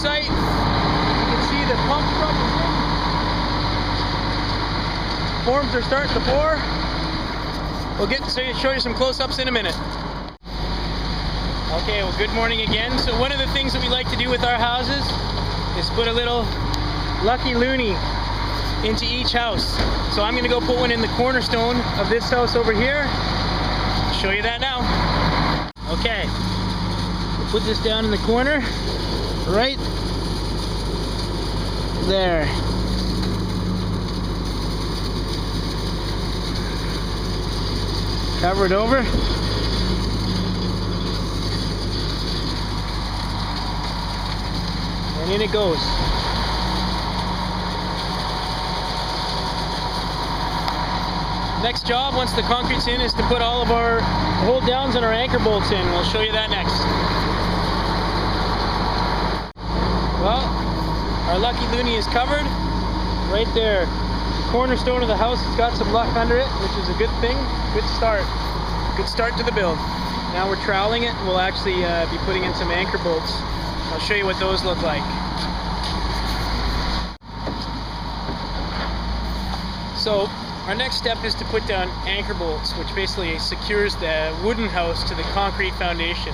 site. You can see the pump truck is in. Forms are starting to pour. We'll show you some close-ups in a minute. Okay, well, good morning again. So one of the things that we like to do with our houses is put a little lucky loonie into each house. So I'm going to go put one in the cornerstone of this house over here. I'll show you that now. Okay, we'll put this down in the corner, right there. Cover it over. And in it goes. Next job, once the concrete's in, is to put all of our hold downs and our anchor bolts in. We'll show you that next. Well, our lucky loonie is covered right there. The cornerstone of the house has got some luck under it, which is a good thing. Good start. Good start to the build. Now we're troweling it, and we'll actually be putting in some anchor bolts. I'll show you what those look like. So our next step is to put down anchor bolts, which basically secures the wooden house to the concrete foundation.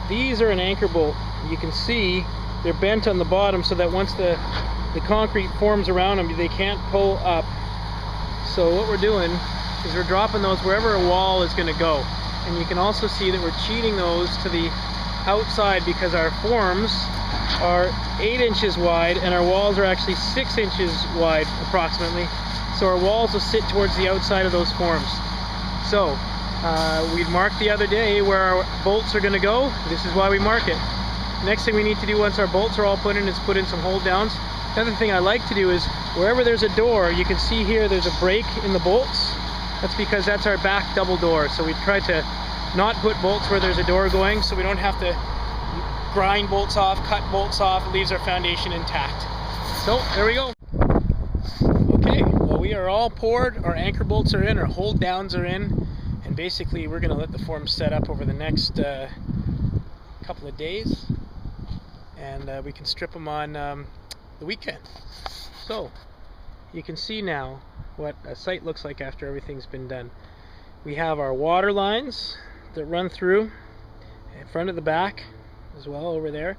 These are an anchor bolt. You can see they're bent on the bottom so that once the concrete forms around them, they can't pull up. So what we're doing is we're dropping those wherever a wall is going to go. And you can also see that we're cheating those to the outside because our forms are 8 inches wide and our walls are actually 6 inches wide approximately. So our walls will sit towards the outside of those forms. So we marked the other day where our bolts are going to go. This is why we mark it. Next thing we need to do once our bolts are all put in is put in some hold downs. Another thing I like to do is wherever there's a door, you can see here there's a break in the bolts. That's because that's our back double door. So we try to not put bolts where there's a door going so we don't have to grind bolts off, cut bolts off. It leaves our foundation intact. So there we go. Okay, well, we are all poured, our anchor bolts are in, our hold downs are in, and basically we're going to let the forms set up over the next couple of days, and we can strip them on the weekend. So you can see now what a site looks like after everything's been done. We have our water lines that run through in front of the back as well over there.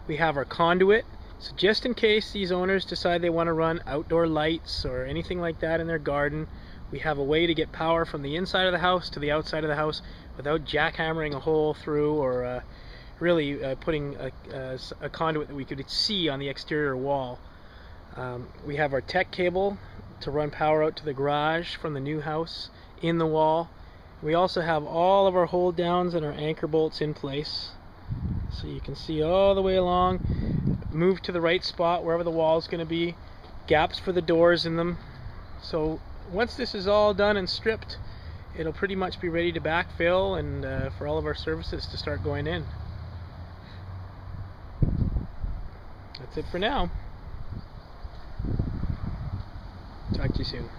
We have our conduit. So just in case these owners decide they want to run outdoor lights or anything like that in their garden, we have a way to get power from the inside of the house to the outside of the house without jackhammering a hole through or really putting a conduit that we could see on the exterior wall. We have our tech cable to run power out to the garage from the new house in the wall. We also have all of our hold downs and our anchor bolts in place. So you can see all the way along, move to the right spot wherever the wall is going to be, gaps for the doors in them. So once this is all done and stripped, it'll pretty much be ready to backfill and for all of our services to start going in. That's it for now. Talk to you soon.